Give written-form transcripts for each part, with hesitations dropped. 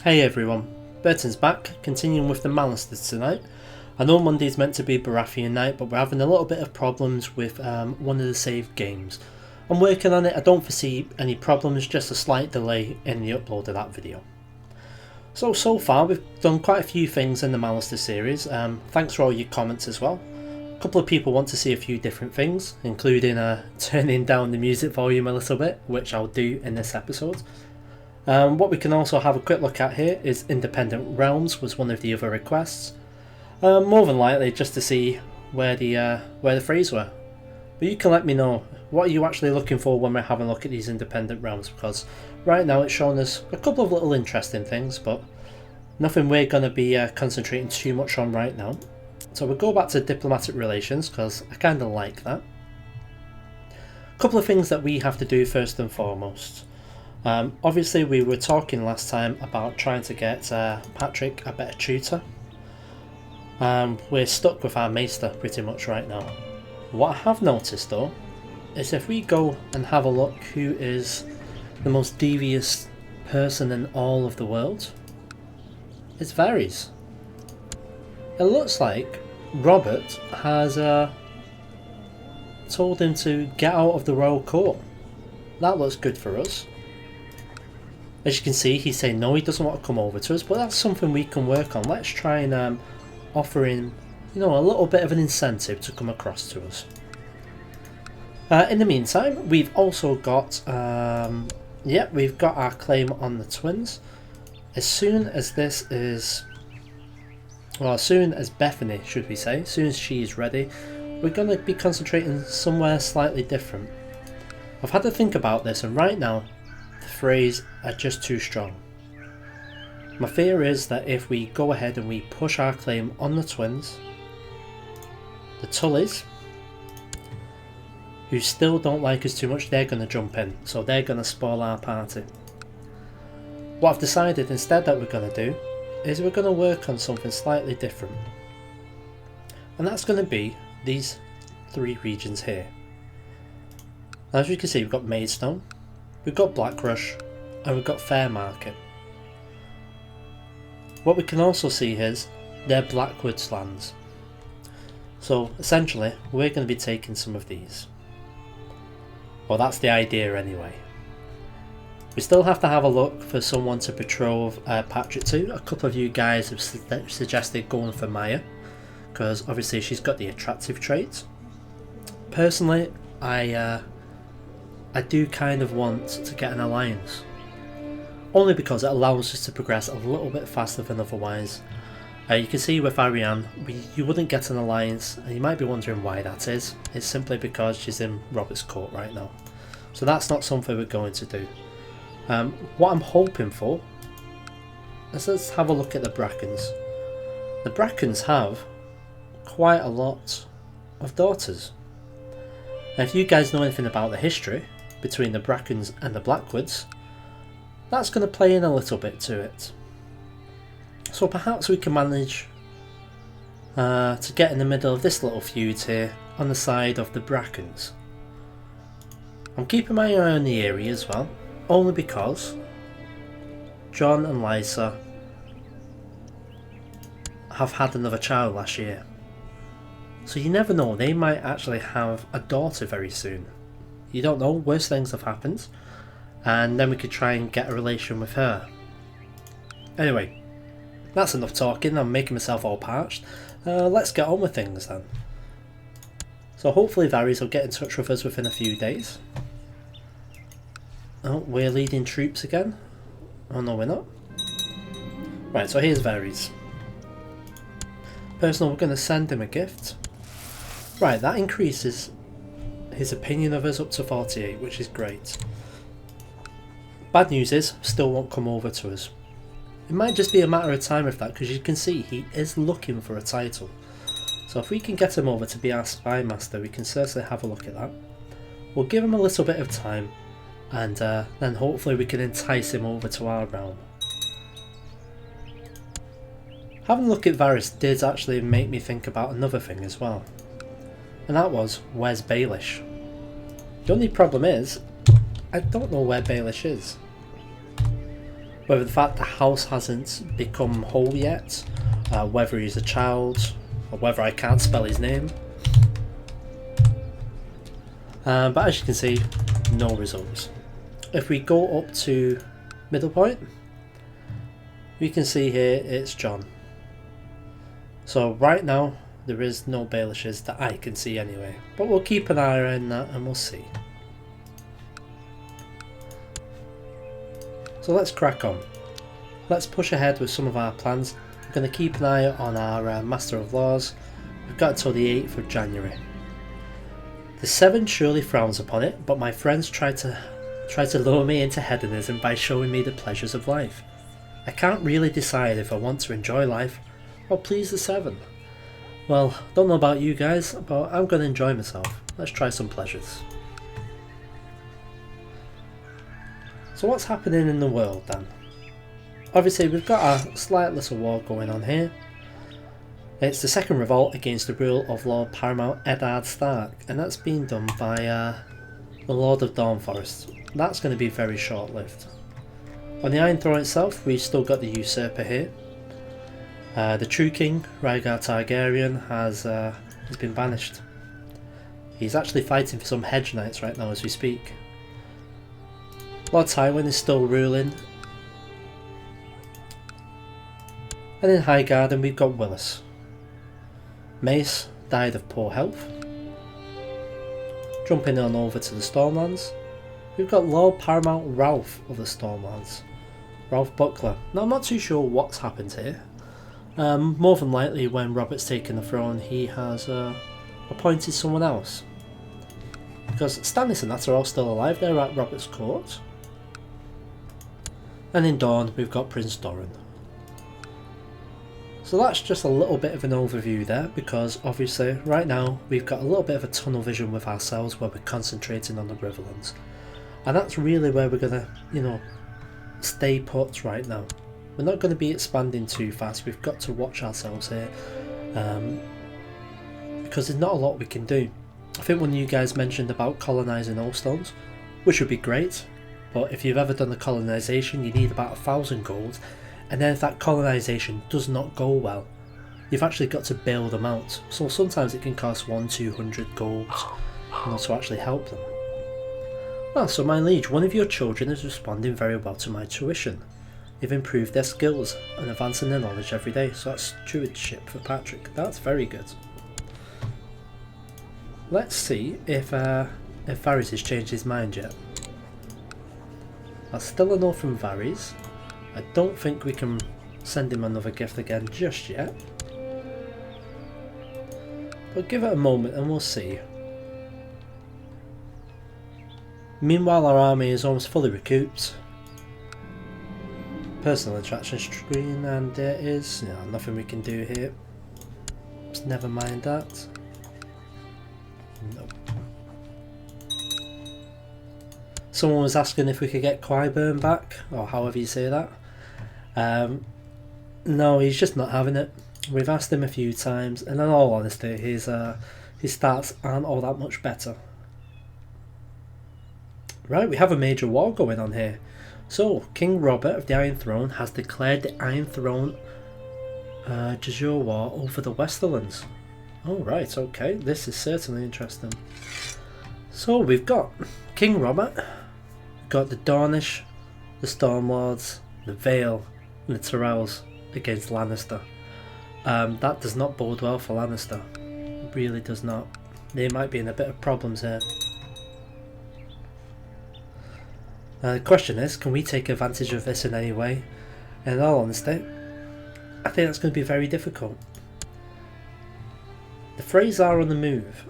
Hey everyone, Burton's back, continuing with the Mallisters tonight. I know Monday's meant to be Baratheon night, but we're having a little bit of problems with one of the saved games. I'm working on it, I don't foresee any problems, just a slight delay in the upload of that video. So far we've done quite a few things in the Mallister series, thanks for all your comments as well. A couple of people want to see a few different things, including turning down the music volume a little bit, which I'll do in this episode. What we can also have a quick look at here is Independent Realms was one of the other requests. More than likely just to see where the phrase were. But you can let me know, what are you actually looking for when we're having a look at these Independent Realms, because right now it's showing us a couple of little interesting things, but nothing we're going to be concentrating too much on right now. So we'll go back to diplomatic relations, because I kind of like that. A couple of things that we have to do first and foremost. Obviously we were talking last time about trying to get Patrick a better tutor. We're stuck with our Maester pretty much right now. What I have noticed though, is if we go and have a look who is the most devious person in all of the world, it varies. It looks like Robert has told him to get out of the royal court. That looks good for us. As you can see, he's saying no, he doesn't want to come over to us, but that's something we can work on. Let's try and offer him, a little bit of an incentive to come across to us. In the meantime, we've also got, we've got our claim on the twins. As soon as as soon as Bethany, should we say, as soon as she is ready, we're going to be concentrating somewhere slightly different. I've had to think about this, and right now, the phrase are just too strong. My fear is that if we go ahead and we push our claim on the twins, the Tullys, who still don't like us too much, they're going to jump in, so they're going to spoil our party. What I've decided instead that we're going to do is we're going to work on something slightly different, and that's going to be these three regions here. Now, as you can see, we've got Maidstone, we've got Blackrush, and we've got Fairmarket. What we can also see is they're Blackwoods lands. So essentially we're going to be taking some of these. Well, that's the idea anyway. We still have to have a look for someone to betroth Patrick to. A couple of you guys have suggested going for Maya, because obviously she's got the attractive traits. Personally, I do kind of want to get an alliance. Only because it allows us to progress a little bit faster than otherwise. You can see with Ariane, you wouldn't get an alliance, and you might be wondering why that is. It's simply because she's in Robert's court right now. So that's not something we're going to do. What I'm hoping for is, let's have a look at the Brackens. The Brackens have quite a lot of daughters. And if you guys know anything about the history between the Brackens and the Blackwoods, that's going to play in a little bit to it. So perhaps we can manage to get in the middle of this little feud here on the side of the Brackens. I'm keeping my eye on the area as well, only because John and Lysa have had another child last year. So you never know, they might actually have a daughter very soon. You don't know, worse things have happened. And then we could try and get a relation with her. Anyway, that's enough talking, I'm making myself all parched. Let's get on with things then. So hopefully Varys will get in touch with us within a few days. Oh, we're leading troops again? Oh no, we're not. Right, so here's Varys. Personal, we're going to send him a gift. Right, that increases his opinion of us up to 48, which is great. Bad news is, still won't come over to us. It might just be a matter of time with that, because you can see he is looking for a title. So if we can get him over to be our spy master, we can certainly have a look at that. We'll give him a little bit of time, and then hopefully we can entice him over to our realm. Having a look at Varys did actually make me think about another thing as well. And that was, where's Baelish? The only problem is, I don't know where Baelish is. Whether the fact the house hasn't become whole yet, whether he's a child, or whether I can't spell his name. But as you can see, no results. If we go up to middle point, we can see here it's John. So right now there is no Baelishes that I can see anyway, but we'll keep an eye on that and we'll see. So let's crack on. Let's push ahead with some of our plans. We're going to keep an eye on our Master of Laws. We've got until the 8th of January. The 7 surely frowns upon it, but my friends try to lure me into hedonism by showing me the pleasures of life. I can't really decide if I want to enjoy life or please the 7. Well, don't know about you guys, but I'm going to enjoy myself. Let's try some pleasures. So what's happening in the world then? Obviously we've got a slight little war going on here. It's the second revolt against the rule of Lord Paramount Eddard Stark, and that's been done by the Lord of Dawnforest. That's going to be very short-lived. On the Iron Throne itself, we've still got the usurper here. The true king, Rhaegar Targaryen, has been banished. He's actually fighting for some hedge knights right now as we speak. Lord Tywin is still ruling. And in Highgarden we've got Willis. Mace died of poor health. Jumping on over to the Stormlands, we've got Lord Paramount Ralph of the Stormlands. Ralph Buckler. Now I'm not too sure what's happened here. More than likely when Robert's taken the throne he has appointed someone else. Because Stannis and that are all still alive, they're at Robert's court. And in Dorne we've got Prince Doran. So that's just a little bit of an overview there, because obviously right now we've got a little bit of a tunnel vision with ourselves where we're concentrating on the Riverlands. And that's really where we're going to, stay put right now. We're not going to be expanding too fast, we've got to watch ourselves here. Because there's not a lot we can do. I think when you guys mentioned about colonising Oldstones, which would be great, but if you've ever done the colonisation you need about 1,000 gold. And then if that colonisation does not go well, you've actually got to bail them out. So sometimes it can cost 100-200 gold to actually help them. Well, so my liege, one of your children is responding very well to my tuition. You've improved their skills and advancing their knowledge every day. So that's stewardship for Patrick. That's very good. Let's see if Varys has changed his mind yet. That's still a no from Varys. I don't think we can send him another gift again just yet. But give it a moment and we'll see. Meanwhile our army is almost fully recouped. Personal interaction screen, and there is nothing we can do here. Just never mind that. Nope. Someone was asking if we could get Qyburn back, or however you say that. No, he's just not having it. We've asked him a few times, and in all honesty, his stats aren't all that much better. Right, we have a major war going on here. So, King Robert of the Iron Throne has declared the Iron Throne de jure war over the Westerlands. Oh right, okay, this is certainly interesting. So we've got King Robert, we've got the Dornish, the Stormlords, the Vale, and the Tyrells against Lannister. That does not bode well for Lannister. It really does not. They might be in a bit of problems here. The question is, can we take advantage of this in any way? And in all honesty, I think that's going to be very difficult. The Freys are on the move,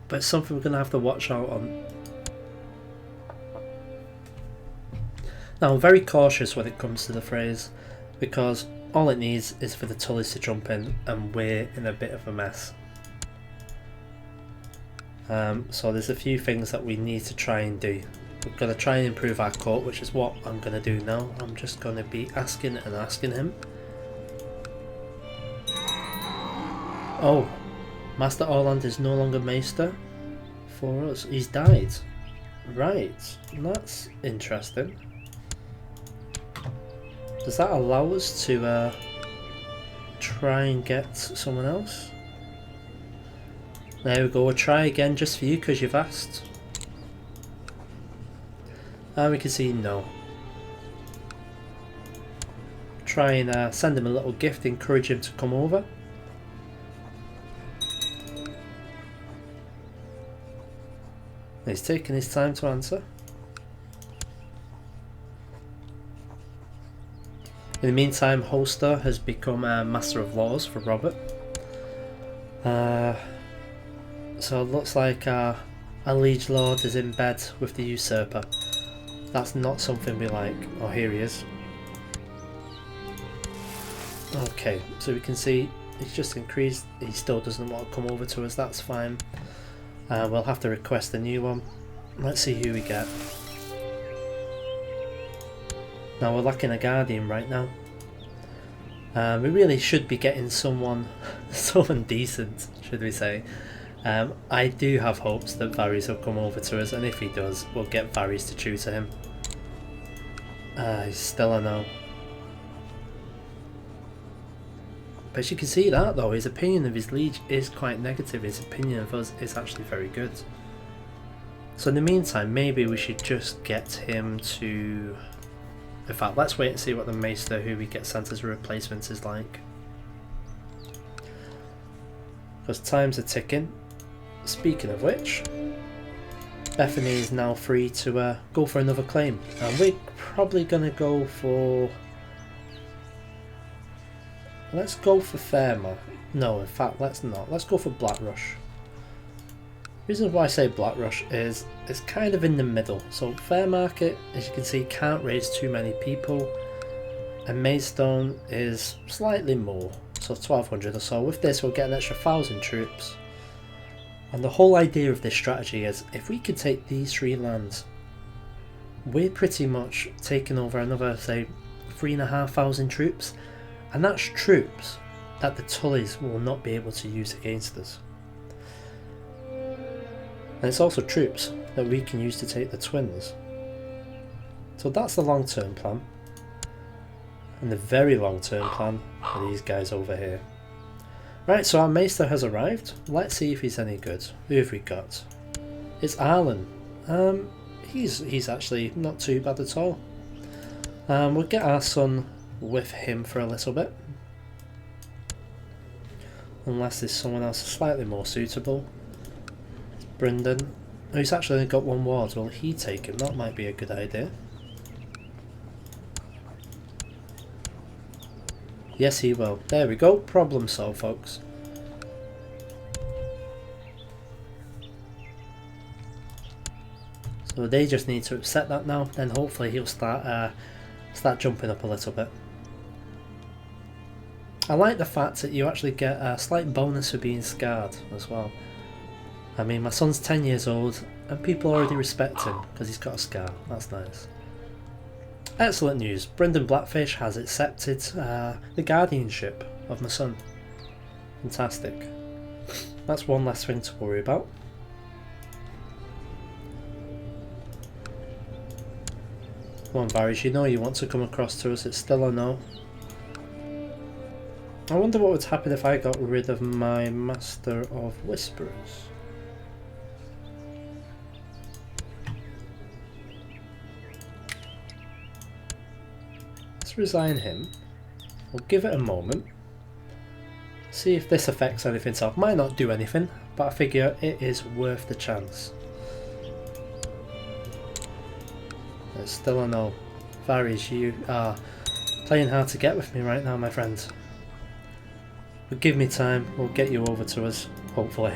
but it's something we're going to have to watch out on. Now I'm very cautious when it comes to the Freys, because all it needs is for the Tullys to jump in and we're in a bit of a mess. So there's a few things that we need to try and do. We're going to try and improve our court, which is what I'm going to do now. I'm just going to be asking and asking him. Oh, Master Orland is no longer Maester for us. He's died. Right, that's interesting. Does that allow us to try and get someone else? There we go, we'll try again just for you because you've asked. And we can see no. Try and send him a little gift, encourage him to come over. He's taking his time to answer. In the meantime, Holster has become a Master of Laws for Robert. So it looks like our Liege Lord is in bed with the Usurper. That's not something we like. Oh, here he is. Okay, so we can see he's just increased. He still doesn't want to come over to us, that's fine. We'll have to request a new one. Let's see who we get. Now we're lacking a Guardian right now. We really should be getting someone decent, should we say. I do have hopes that Varys will come over to us, and if he does, we'll get Varys to tutor him. He's still a no. But as you can see that though, his opinion of his liege is quite negative. His opinion of us is actually very good. So in the meantime, maybe we should just get him to... In fact, let's wait and see what the Maester who we get sent as a replacement is like. Because times are ticking. Speaking of which, Bethany is now free to go for another claim. And we're probably going to go for... Let's go for Fairmont. No, in fact, let's not. Let's go for Blackrush. The reason why I say Blackrush is it's kind of in the middle. So Fairmarket, as you can see, can't raise too many people. And Maidstone is slightly more, so 1200 or so. With this, we'll get an extra 1000 troops. And the whole idea of this strategy is if we could take these 3 lands, we're pretty much taking over another, say, 3500 troops. And that's troops that the Tullys will not be able to use against us. And it's also troops that we can use to take the twins. So that's the long term plan. And the very long term plan are these guys over here. Right, so our Maester has arrived. Let's see if he's any good. Who have we got? It's Arlen. He's actually not too bad at all. We'll get our son with him for a little bit. Unless there's someone else slightly more suitable. Brendan. Oh, he's actually only got 1 ward. Will he take him? That might be a good idea. Yes, he will. There we go. Problem solved, folks. So they just need to upset that now. Then hopefully he'll start jumping up a little bit. I like the fact that you actually get a slight bonus for being scarred as well. I mean, my son's 10 years old and people already respect him because he's got a scar. That's nice. Excellent news. Brendan Blackfish has accepted the guardianship of my son. Fantastic. That's one less thing to worry about. Come on, Varys, you know you want to come across to us. It's still a no. I wonder what would happen if I got rid of my Master of Whisperers. Let's resign him. We'll give it a moment. See if this affects anything. So it might not do anything, but I figure it is worth the chance. It's still a no. Varys, you are playing hard to get with me right now, my friend. But give me time, we'll get you over to us, hopefully.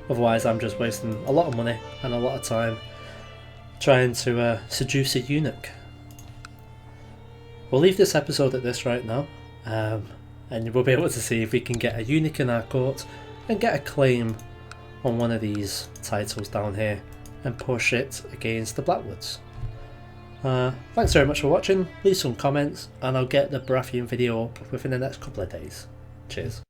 Otherwise I'm just wasting a lot of money and a lot of time trying to seduce a eunuch. We'll leave this episode at this right now, and we'll be able to see if we can get a eunuch in our court and get a claim on one of these titles down here and push it against the Blackwoods. Thanks very much for watching, leave some comments and I'll get the Baratheon video up within the next couple of days. Cheers.